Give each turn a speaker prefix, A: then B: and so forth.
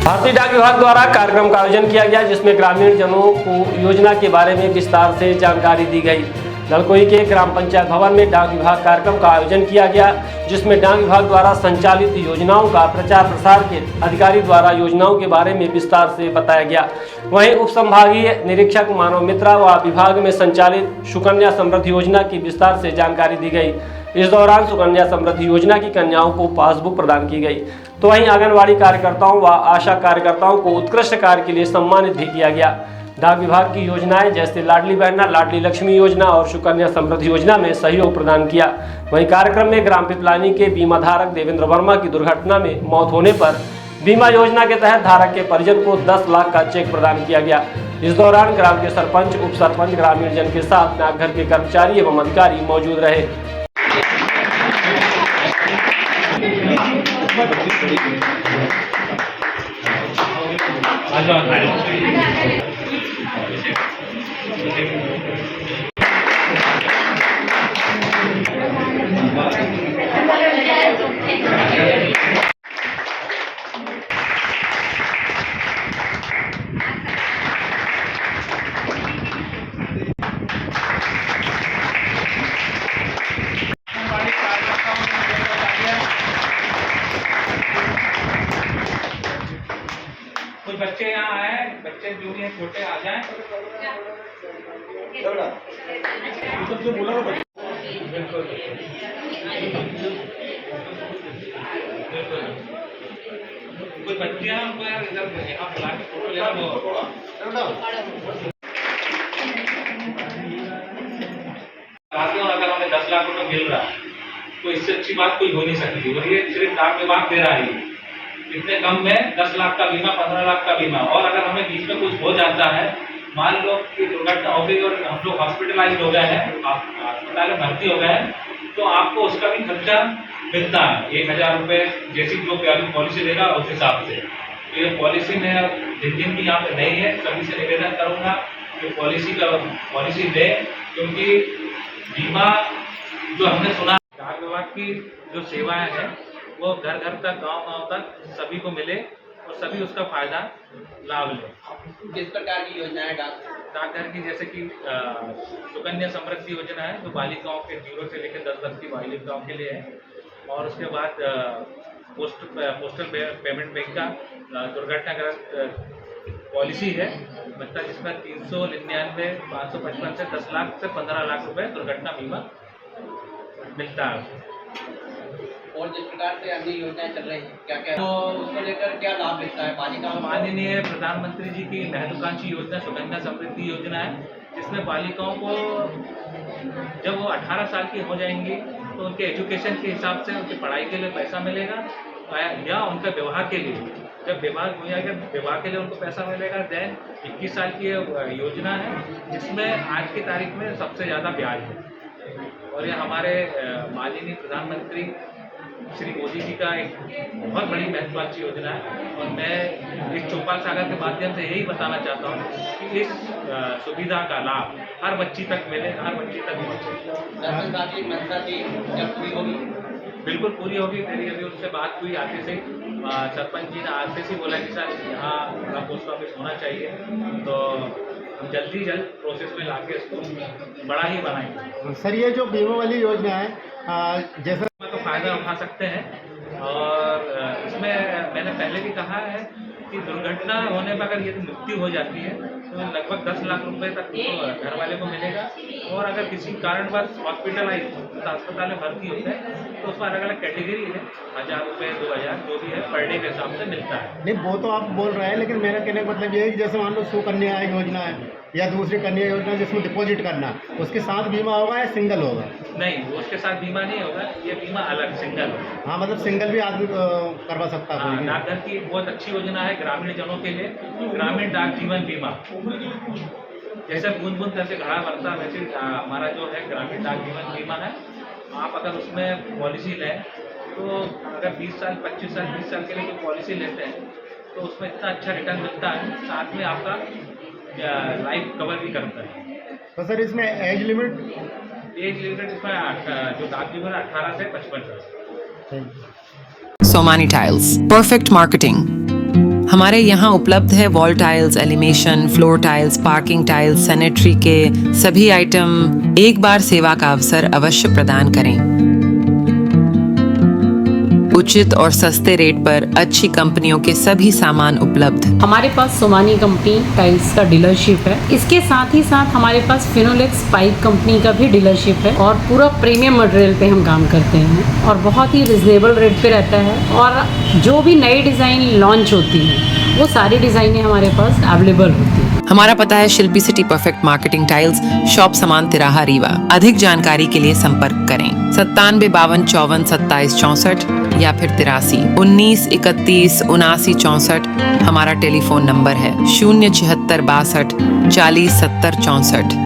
A: भारतीय डाक विभाग द्वारा कार्यक्रम का आयोजन किया गया, जिसमें ग्रामीण जनों को योजना के बारे में विस्तार से जानकारी दी गई। लड़कोई के ग्राम पंचायत भवन में डाक विभाग कार्यक्रम का आयोजन किया गया, जिसमें डाक विभाग द्वारा संचालित योजनाओं का प्रचार प्रसार के अधिकारी द्वारा योजनाओं के बारे में विस्तार से बताया गया। वहीं उप संभागीय निरीक्षक मानव मित्रा व विभाग में संचालित सुकन्या समृद्धि योजना की विस्तार से जानकारी दी गई। इस दौरान सुकन्या समृद्धि योजना की कन्याओं को पासबुक प्रदान की गई, तो वहीं आंगनवाड़ी कार्यकर्ताओं व आशा कार्यकर्ताओं को उत्कृष्ट कार्य के लिए सम्मानित भी किया गया। डाक विभाग की योजनाएं जैसे लाडली बहना, लाडली लक्ष्मी योजना और सुकन्या समृद्धि योजना में सहयोग प्रदान किया। वहीं कार्यक्रम में ग्राम पिपलानी के बीमा धारक देवेंद्र वर्मा की दुर्घटना में मौत होने पर बीमा योजना के तहत धारक के परिजन को 10 लाख का चेक प्रदान किया गया। इस दौरान ग्राम के सरपंच, उप सरपंच, ग्रामीण जन के साथ डाकघर के कर्मचारी एवं अधिकारी मौजूद रहे।
B: कुछ बच्चे यहाँ आए, बच्चे जो भी हैं छोटे आ जाएं। कुछ बच्चे हैं उनको यार इधर यहाँ बुला के फोटो ले अगर हमें 10 लाख रुपए मिल रहा है तो इससे अच्छी बात कोई हो नहीं सकती। और ये सिर्फ डाक विभाग दे रहा है, इतने कम में 10 लाख का बीमा, 15 लाख का बीमा। और अगर हमें बीच में कुछ हो जाता है, मान लो कि दुर्घटना हो गई और हम लोग हॉस्पिटलाइज हो गए हैं, अस्पताल में भर्ती हो गए हैं, तो आपको उसका भी खर्चा मिलता है 1000 रुपये, जैसी जो पॉलिसी देगा उस हिसाब से। तो ये पॉलिसी में जिन की यहाँ पे नहीं है, सभी से निवेदन करूँगा कि पॉलिसी दे, क्योंकि बीमा जो हमने सुना डाक विभाग की जो सेवाएं हैं वो घर घर तक, गांव तक सभी को मिले और सभी उसका फायदा लाभ लें।
C: किस प्रकार की योजनाएं
B: डाकघर की, जैसे कि सुकन्या समृद्धि योजना है जो बालिकाओं के 0 से लेकर 10 की बालिकाओं के लिए है। और उसके बाद पोस्टल पेमेंट बैंक का दुर्घटनाग्रस्त पॉलिसी है, मतलब जिसमें 399, 555 से 10 लाख से 15 लाख रुपए दुर्घटना बीमा मिलता है।
C: और जिस प्रकार से अन्य योजनाएं चल रही हैं, क्या क्या तो उसको लेकर क्या लाभ मिलता है बालिकाओं?
B: माननीय प्रधानमंत्री जी की महत्वाकांक्षी योजना सुकन्या समृद्धि योजना है, जिसमें बालिकाओं को जब वो 18 साल की हो जाएंगी तो उनके एजुकेशन के हिसाब से उनकी पढ़ाई के लिए पैसा मिलेगा, या उनका विवाह के लिए, जब विवाह हो जाएगा विवाह के लिए उनको पैसा मिलेगा। दैन 21 साल की योजना है, जिसमें आज की तारीख में सबसे ज़्यादा ब्याज है। और ये हमारे माननीय प्रधानमंत्री श्री मोदी जी का एक बहुत बड़ी महत्वाकांक्षी योजना है। और मैं इस चौपाल सागर के माध्यम से यही बताना चाहता हूँ कि इस सुविधा का लाभ हर बच्ची तक मिले, हर बच्ची तक पहुँचे।
C: मंशा की जब पूरी होगी,
B: बिल्कुल पूरी होगी। मेरी अभी उनसे बात हुई आते से, सरपंच जी ने आते से बोला कि सर यहाँ बड़ा पोस्ट ऑफिस होना चाहिए, तो हम जल्दी प्रोसेस में लाके इसको बड़ा ही बनाएंगे।
D: सर ये जो बीमा वाली योजना है, जैसा
B: तो फायदा उठा सकते हैं। और इसमें मैंने पहले भी कहा है कि दुर्घटना होने पर अगर यदि मृत्यु हो जाती है तो लगभग 10 लाख रुपए तक तो घर वाले को मिलेगा। और अगर किसी कारणवश हॉस्पिटलाइज अस्पताल में भर्ती होते हैं तो उसमें अलग अलग कैटेगरी है, 1000 रुपये, 2000 जो भी है पर डे के हिसाब से मिलता है।
D: नहीं, वो तो आप बोल रहे हैं, लेकिन मेरा कहने का मतलब ये है कि जैसे मान लो सुकन्या योजना है या दूसरी कन्या योजना जिसमें डिपॉजिट करना, उसके साथ बीमा होगा या सिंगल होगा?
B: नहीं, उसके साथ बीमा नहीं होगा, ये बीमा अलग सिंगल होगा।
D: हाँ, मतलब सिंगल भी आदमी करवा सकता है।
B: डाकघर की एक बहुत अच्छी योजना है ग्रामीण जनों के लिए, ग्रामीण डाक जीवन बीमा। जैसे बूंद बूंद करके घड़ा भरता, वैसे हमारा जो है ग्रामीण डाक जीवन बीमा है। आप अगर उसमें पॉलिसी लें तो अगर 20 साल, 25 साल, 20 साल के लिए कोई पॉलिसी लेते हैं तो उसमें इतना अच्छा रिटर्न मिलता है, साथ में आपका लाइफ कवर भी करता है।
D: तो सर इसमें एज लिमिट
B: इसमें जो डाक जीवन 18 से 55 साल।
E: Somani Tiles, perfect marketing. हमारे यहाँ उपलब्ध है wall tiles, elevation, floor tiles, parking tiles, sanitary के सभी आइटम। एक बार सेवा का अवसर अवश्य प्रदान करें। उचित और सस्ते रेट पर अच्छी कंपनियों के सभी सामान उपलब्ध।
F: हमारे पास सोमानी कंपनी टाइल्स का डीलरशिप है। इसके साथ ही साथ हमारे पास फिनोलेक्स पाइप कंपनी का भी डीलरशिप है और पूरा प्रीमियम मटेरियल पे हम काम करते हैं और बहुत ही रिजनेबल रेट पे रहता है। और जो भी नई डिज़ाइन लॉन्च होती है वो सारी डिज़ाइनें हमारे पास अवेलेबल होती है।
E: हमारा पता है Shilpi city perfect marketing tiles, shop समान तिराहा रीवा। अधिक जानकारी के लिए संपर्क करें 97 52 54 27 64 या फिर 83 19 31 79 64। हमारा टेलीफोन नंबर है 076 62 40 70 64।